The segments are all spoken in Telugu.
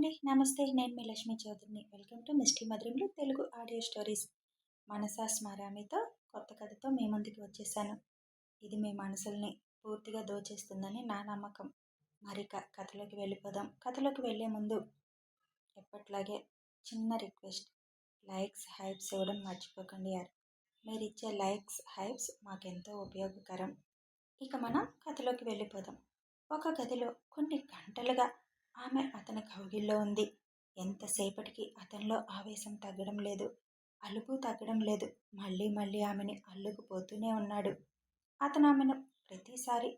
అండి. నమస్తే. నేను మీ లక్ష్మీ చౌదరిని. వెల్కమ్ టు మిస్టీ మధురంలో తెలుగు ఆడియో స్టోరీస్. మనసా స్మరామితో కొత్త కథతో మీ ముందుకు వచ్చేసాను. ఇది మీ మనసుల్ని పూర్తిగా దోచేస్తుందని నా నమ్మకం. మరి కథలోకి వెళ్ళిపోదాం. కథలోకి వెళ్ళే ముందు ఎప్పట్లాగే చిన్న రిక్వెస్ట్. లైక్స్, హైప్స్ ఇవ్వడం మర్చిపోకండి యార్. మీరు ఇచ్చే లైక్స్, హైప్స్ మాకెంతో ఉపయోగకరం. ఇక మనం కథలోకి వెళ్ళిపోదాం. ఒక గదిలో కొన్ని గంటలుగా ఆమె అతని కౌగిల్లో ఉంది. ఎంతసేపటికి అతనిలో ఆవేశం తగ్గడం లేదు, అలుపు తగ్గడం లేదు. మళ్ళీ మళ్ళీ ఆమెని అల్లుకుపోతూనే ఉన్నాడు. అతను ఆమెను ప్రతిసారి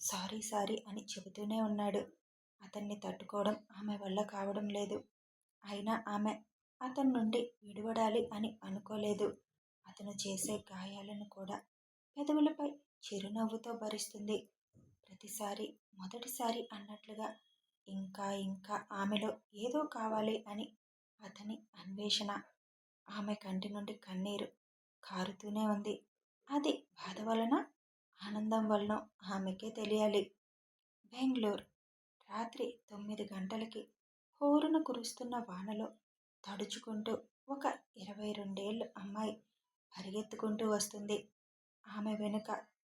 సారీ సారీ అని చెబుతూనే ఉన్నాడు. అతన్ని తట్టుకోవడం ఆమె వల్ల కావడం లేదు. అయినా ఆమె అతని నుండి విడివడాలి అని అనుకోలేదు. అతను చేసే గాయాలను కూడా పెదవులపై చిరునవ్వుతో భరిస్తుంది. ప్రతిసారి మొదటిసారి అన్నట్లుగా ఇంకా ఇంకా ఆమెలో ఏదో కావాలి అని అతని అన్వేషణ. ఆమె కంటి నుండి కన్నీరు కారుతూనే ఉంది. అది బాధ వలన, ఆనందం వలన ఆమెకే తెలియాలి. బెంగళూరు రాత్రి 9 గంటలకి హోరున కురుస్తున్న వానలో తడుచుకుంటూ ఒక 22 అమ్మాయి పరిగెత్తుకుంటూ వస్తుంది. ఆమె వెనుక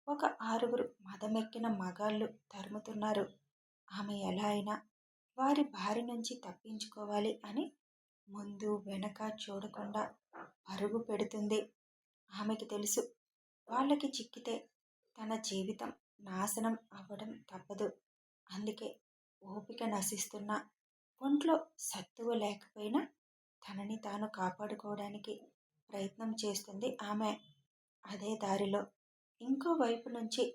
ఒక 6 మదమెక్కిన మగాళ్ళు తరుముతున్నారు. ఆమె ఎలా అయినా వారి బారి నుంచి తప్పించుకోవాలి అని ముందు వెనక చూడకుండా పరుగు పెడుతుంది. ఆమెకి తెలుసు, వాళ్ళకి చిక్కితే తన జీవితం నాశనం అవ్వడం తప్పదు. అందుకే ఓపిక నశిస్తున్నా, ఒంట్లో సత్తువ లేకపోయినా తనని తాను కాపాడుకోవడానికి ప్రయత్నం చేస్తుంది ఆమె. అదే దారిలో ఇంకో వైపు నుంచి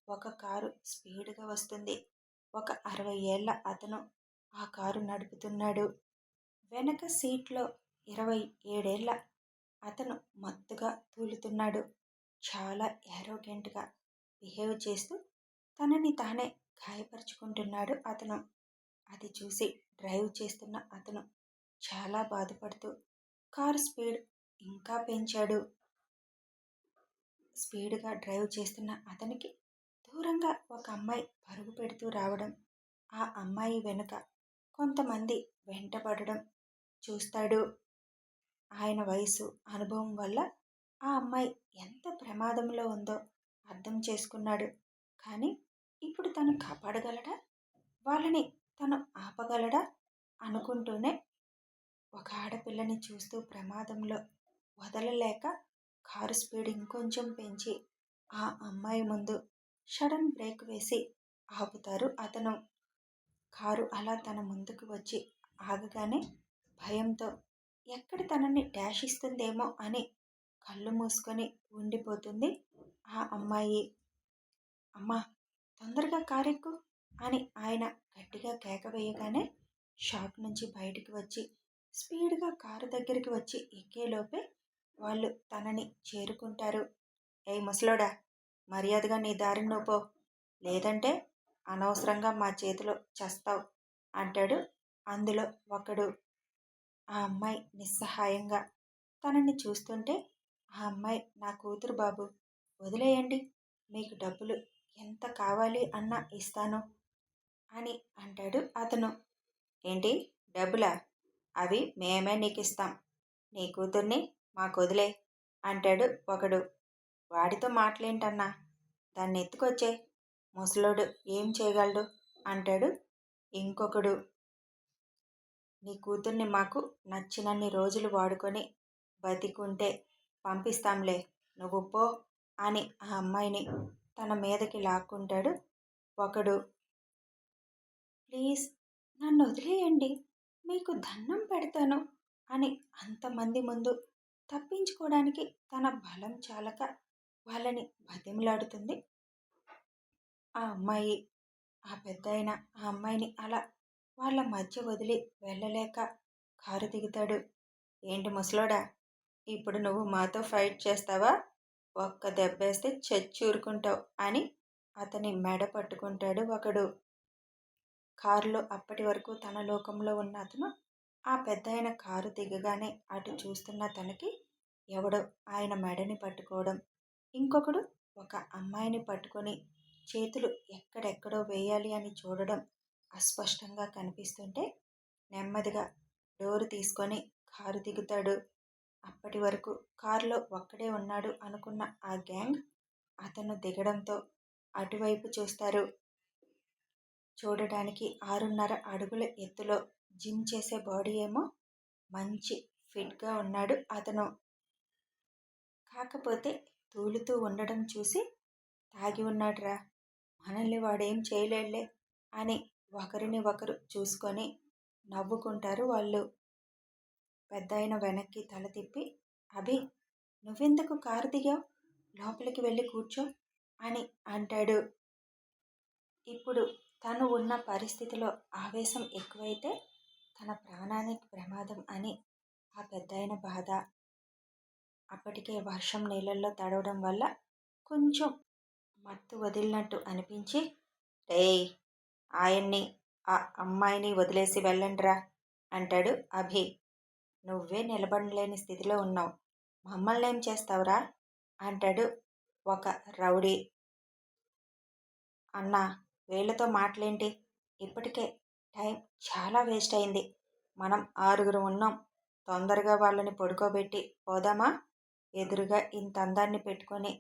ఒక కారు స్పీడ్గా వస్తుంది. ఒక 60 ఏళ్ల అతను ఆ కారు నడుపుతున్నాడు. వెనక సీట్లో 27 ఏళ్ల అతను మత్తుగా తూలుతున్నాడు. చాలా యారోగెంట్గా బిహేవ్ చేస్తూ తనని తానే గాయపరుచుకుంటున్నాడు అతను. అది చూసి డ్రైవ్ చేస్తున్న అతను చాలా బాధపడుతూ కారు స్పీడ్ ఇంకా పెంచాడు. స్పీడ్గా డ్రైవ్ చేస్తున్న అతనికి దూరంగా ఒక అమ్మాయి పరుగు పెడుతూ రావడం, ఆ అమ్మాయి వెనుక కొంతమంది వెంటపడడం చూస్తాడు. ఆయన వయసు, అనుభవం వల్ల ఆ అమ్మాయి ఎంత ప్రమాదంలో ఉందో అర్థం చేసుకున్నాడు. కానీ ఇప్పుడు తను కాపాడగలడా, వాళ్ళని తను ఆపగలడా అనుకుంటూనే ఒక ఆడపిల్లని చూస్తూ ప్రమాదంలో వదలలేక కారు స్పీడ్ ఇంకొంచెం పెంచి ఆ అమ్మాయి ముందు సడన్ బ్రేక్ వేసి ఆపుతారు అతను. కారు అలా తన ముందుకు వచ్చి ఆగగానే భయంతో ఎక్కడ తనని డాష్ ఇస్తుందేమో అని కళ్ళు మూసుకొని ఉండిపోతుంది ఆ అమ్మాయి. అమ్మా, తొందరగా కారెక్కు అని ఆయన గట్టిగా కేక వేయగానే షాక్ నుంచి బయటికి వచ్చి స్పీడ్గా కారు దగ్గరికి వచ్చి ఎక్కేలోపే వాళ్ళు తనని చేరుకుంటారు. ఏయ్ ముసలోడా, మర్యాదగా నీ దారిని నువ్వు పో, లేదంటే అనవసరంగా మా చేతిలో చస్తావు అంటాడు అందులో ఒకడు. ఆ అమ్మాయి నిస్సహాయంగా తనని చూస్తుంటే, ఆ అమ్మాయి నా కూతురు బాబు, వదిలేయండి, మీకు డబ్బులు ఎంత కావాలి అన్నా ఇస్తాను అని అంటాడు అతను. ఏంటి డబ్బులా? అవి మేమే నీకు ఇస్తాం, నీ కూతుర్ని మాకు వదిలే అంటాడు ఒకడు. వాడితో మాటలేంటన్నా, దాన్ని ఎత్తుకొచ్చే, ముసలోడు ఏం చేయగలడు అంటాడు ఇంకొకడు. నీ కూతుర్ని మాకు నచ్చినన్ని రోజులు వాడుకొని బతికుంటే పంపిస్తాంలే, నువ్వు పో అని ఆ అమ్మాయిని తన మీదకి లాక్కుంటాడు ఒకడు. ప్లీజ్ నన్ను వదిలేయండి, మీకు దండం పెడతాను అని అంతమంది ముందు తప్పించుకోవడానికి తన బలం చాలక వాళ్ళని బతిమలాడుతుంది ఆ అమ్మాయి. ఆ పెద్దాయన ఆ అమ్మాయిని అలా వాళ్ళ మధ్య వదిలి వెళ్ళలేక కారు దిగుతాడు. ఏంటి ముసలోడా, ఇప్పుడు నువ్వు మాతో ఫైట్ చేస్తావా? ఒక్క దెబ్బేస్తే చచ్చి ఊరుకుంటావు అని అతని మెడ పట్టుకుంటాడు ఒకడు. కారులో అప్పటి వరకు తన లోకంలో ఉన్న అతను ఆ పెద్దాయన కారు దిగగానే అటు చూస్తున్న తనకి ఎవడో ఆయన మెడని పట్టుకోవడం, ఇంకొకడు ఒక అమ్మాయిని పట్టుకొని చేతులు ఎక్కడెక్కడో వేయాలి అని చూడడం అస్పష్టంగా కనిపిస్తుంటే నెమ్మదిగా డోరు తీసుకొని కారు దిగుతాడు. అప్పటి వరకు కారులో ఒక్కడే ఉన్నాడు అనుకున్న ఆ గ్యాంగ్ అతను దిగడంతో అటువైపు చూస్తారు. చూడడానికి 6.5 అడుగుల ఎత్తులో జిమ్ చేసే బాడీ ఏమో మంచి ఫిట్గా ఉన్నాడు అతను. కాకపోతే తూలుతూ ఉండడం చూసి తాగి ఉన్నాడురా, మనల్ని వాడేం చేయలేడులే అని ఒకరిని ఒకరు చూసుకొని నవ్వుకుంటారు వాళ్ళు. పెద్దాయన వెనక్కి తల తిప్పి, అభి, నువ్వెందుకు కారు దిగావు? లోపలికి వెళ్ళి కూర్చో అని అంటాడు. ఇప్పుడు తను ఉన్న పరిస్థితిలో ఆవేశం ఎక్కువైతే తన ప్రాణానికి ప్రమాదం అని ఆ పెద్దాయన బాధ. అప్పటికే వర్షం నీళ్ళల్లో తడవడం వల్ల కొంచెం మత్తు వదిలినట్టు అనిపించి, రేయ్, ఆయన్ని ఆ అమ్మాయిని వదిలేసి వెళ్ళండ్రా అంటాడు అభి. నువ్వే నిలబడలేని స్థితిలో ఉన్నావు, మమ్మల్ని ఏం చేస్తావురా అంటాడు ఒక రౌడీ. అన్నా, వీళ్ళతో మాటలేంటి? ఇప్పటికే టైం చాలా వేస్ట్ అయింది. మనం 6 ఉన్నాం. తొందరగా వాళ్ళని పడుకోబెట్టి పోదామా? ఎదురుగా ఇంత అందాన్ని పెట్టుకొని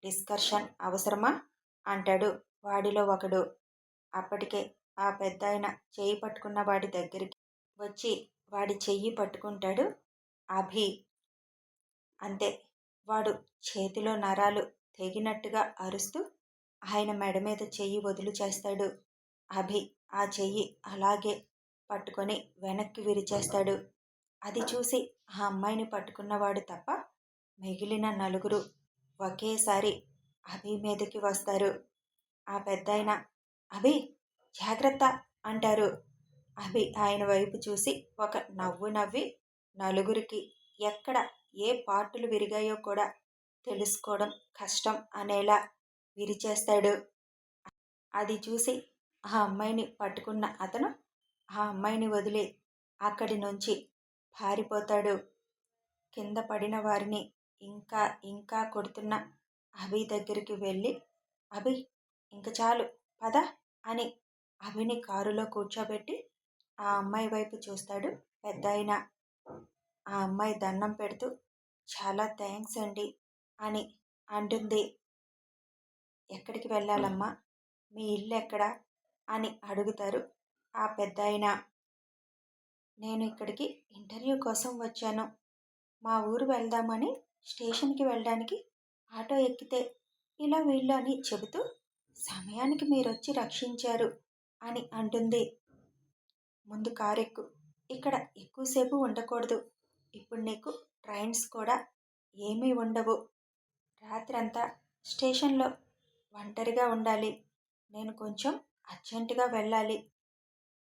డిస్కషన్ అవసరమా అంటాడు వాడిలో ఒకడు. అప్పటికే ఆ పెద్దాయన చెయ్యి పట్టుకున్న వాడి దగ్గరికి వచ్చి వాడి చెయ్యి పట్టుకుంటాడు అభి. అంతే, వాడు చేతిలో నరాలు తెగినట్టుగా అరుస్తూ ఆయన మెడ మీద చెయ్యి వదులు చేస్తాడు. అభి ఆ చెయ్యి అలాగే పట్టుకొని వెనక్కి విరిచేస్తాడు. అది చూసి ఆ అమ్మాయిని పట్టుకున్నవాడు తప్ప మిగిలిన నలుగురు ఒకేసారి అభి మీదకి వస్తారు. ఆ పెద్దాయన, అభి జాగ్రత్త అంటారు. అభి ఆయన వైపు చూసి ఒక నవ్వు నవ్వి నలుగురికి ఎక్కడ ఏ పార్టులు విరిగాయో కూడా తెలుసుకోవడం కష్టం అనేలా విరిచేస్తాడు. అది చూసి ఆ అమ్మాయిని పట్టుకున్న అతను ఆ అమ్మాయిని వదిలి అక్కడి నుంచి పారిపోతాడు. కింద పడిన వారిని ఇంకా ఇంకా కొడుతున్న అభి దగ్గరికి వెళ్ళి, అభి, ఇంక చాలు పద అని అభిని కారులో కూర్చోబెట్టి ఆ అమ్మాయి వైపు చూస్తాడు పెద్దాయన. ఆ అమ్మాయి దండం పెడుతూ, చాలా థ్యాంక్స్ అండి అని అంటుంది. ఎక్కడికి వెళ్ళాలమ్మా, మీ ఇల్లు ఎక్కడా అని అడుగుతారు ఆ పెద్దాయన. నేను ఇక్కడికి ఇంటర్వ్యూ కోసం వచ్చాను. మా ఊరు వెళ్దామని స్టేషన్కి వెళ్ళడానికి ఆటో ఎక్కితే ఇలా వీళ్ళు అని చెబుతూ సమయానికి మీరొచ్చి రక్షించారు అని అంటుంది. ముందు కారెక్కు, ఇక్కడ ఎక్కువసేపు ఉండకూడదు. ఇప్పుడు నీకు ట్రైన్స్ కూడా ఏమీ ఉండవు. రాత్రంతా స్టేషన్లో ఒంటరిగా ఉండాలి. నేను కొంచెం అర్జెంటుగా వెళ్ళాలి.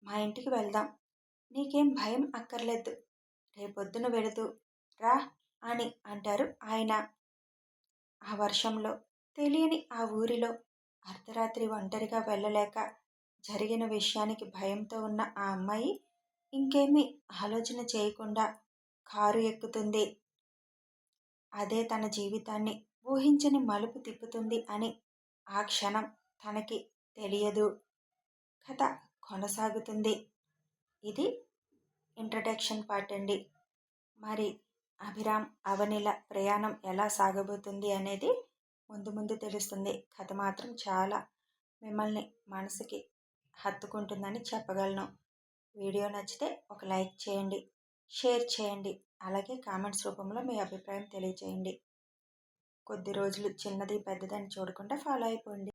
మా ఇంటికి వెళ్దాం. నీకేం భయం అక్కర్లేదు. రేపొద్దున వెళుతూ రా అని అంటారు ఆయన. ఆ వర్షంలో తెలియని ఆ ఊరిలో అర్ధరాత్రి ఒంటరిగా వెళ్ళలేక జరిగిన విషయానికి భయంతో ఉన్న ఆ అమ్మాయి ఇంకేమీ ఆలోచన చేయకుండా కారు ఎక్కుతుంది. అదే తన జీవితాన్ని ఊహించని మలుపు తిప్పుతుంది అని ఆ క్షణం తనకి తెలియదు. కథ కొనసాగుతుంది. ఇది ఇంట్రడక్షన్ పార్ట్ అండి. మరి అభిరామ్ అవనిల ప్రయాణం ఎలా సాగబోతుంది అనేది ముందు ముందు తెలుస్తుంది. కథ మాత్రం చాలా మిమ్మల్ని మనసుకి హత్తుకుంటుందని చెప్పగలను. వీడియో నచ్చితే ఒక లైక్ చేయండి, షేర్ చేయండి, అలాగే కామెంట్స్ రూపంలో మీ అభిప్రాయం తెలియజేయండి. కొద్ది రోజులు చిన్నది పెద్దదని చూడకుండా ఫాలో అయిపోండి.